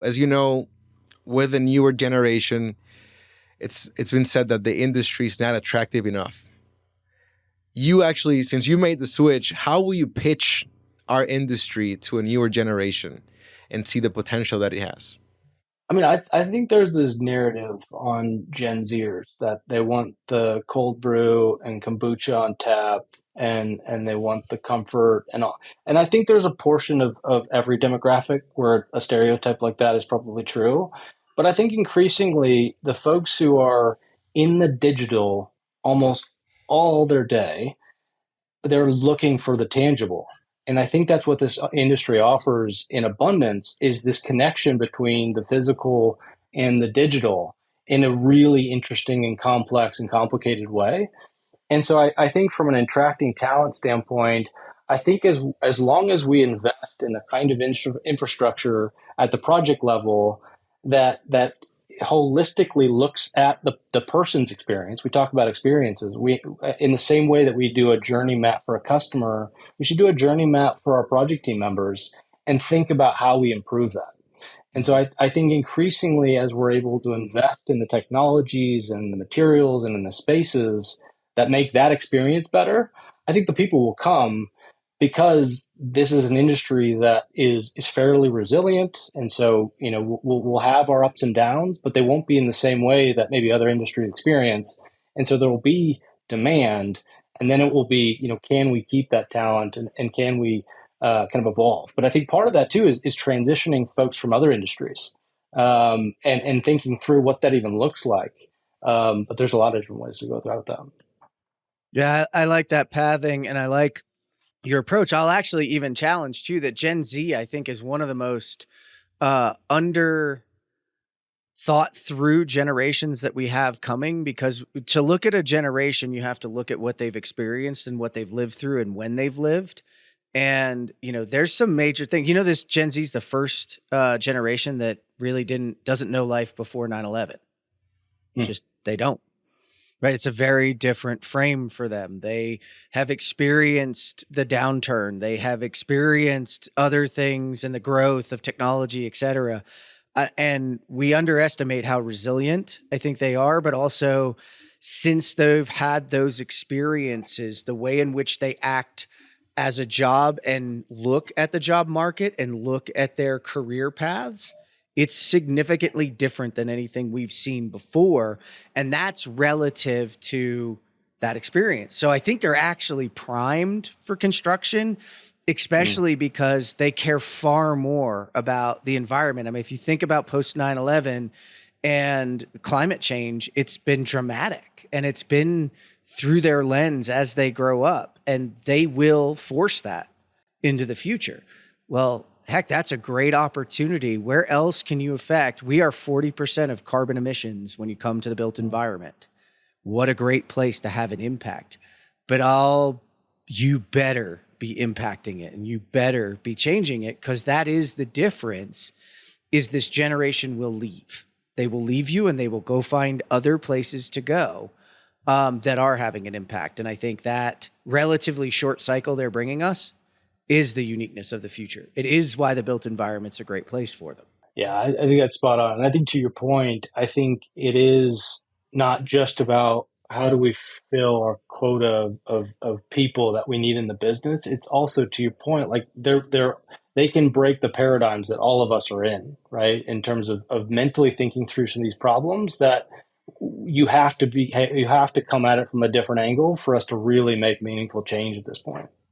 As you know, with the newer generation, it's been said that the industry is not attractive enough. You actually, since you made the switch, how will you pitch our industry to a newer generation and see the potential that it has? I mean, I think there's this narrative on Gen Zers that they want the cold brew and kombucha on tap and they want the comfort and all. And I think there's a portion of every demographic where a stereotype like that is probably true. But I think increasingly the folks who are in the digital almost all their day, they're looking for the tangible. And I think that's what this industry offers in abundance is this connection between the physical and the digital in a really interesting and complex and complicated way. And so I think from an attracting talent standpoint, I think as long as we invest in the kind of infrastructure at the project level that holistically looks at the person's experience. We talk about experiences. We in the same way that we do a journey map for a customer, we should do a journey map for our project team members and think about how we improve that. And so I think increasingly as we're able to invest in the technologies and the materials and in the spaces that make that experience better, I think the people will come because this is an industry that is fairly resilient. And so, we'll have our ups and downs, but they won't be in the same way that maybe other industries experience. And so there will be demand. And then it will be, can we keep that talent and can we kind of evolve. But I think part of that too is transitioning folks from other industries and thinking through what that even looks like. But there's a lot of different ways to go about that. Yeah, I like that pathing and I like your approach. I'll actually even challenge too that Gen Z, I think, is one of the most under thought through generations that we have coming, because to look at a generation, you have to look at what they've experienced and what they've lived through and when they've lived. And, there's some major things, this Gen Z is the first generation that really doesn't know life before 9/11. Hmm. Just, they don't. Right. It's a very different frame for them. They have experienced the downturn. They have experienced other things and the growth of technology, et cetera. And we underestimate how resilient I think they are, but also since they've had those experiences, the way in which they act as a job and look at the job market and look at their career paths, it's significantly different than anything we've seen before. And that's relative to that experience. So I think they're actually primed for construction, especially because they care far more about the environment. I mean, if you think about post 9/11 and climate change, it's been dramatic and it's been through their lens as they grow up, and they will force that into the future. Well, heck, that's a great opportunity. Where else can you affect? We are 40% of carbon emissions when you come to the built environment. What a great place to have an impact. But you better be impacting it and you better be changing it, because that is the difference, is this generation will leave. They will leave you and they will go find other places to go that are having an impact. And I think that relatively short cycle they're bringing us is the uniqueness of the future. It is why the built environment's a great place for them. Yeah, I think that's spot on. And I think to your point, I think it is not just about how do we fill our quota of people that we need in the business. It's also to your point, like they can break the paradigms that all of us are in, right? In terms of mentally thinking through some of these problems that you have to come at it from a different angle for us to really make meaningful change at this point.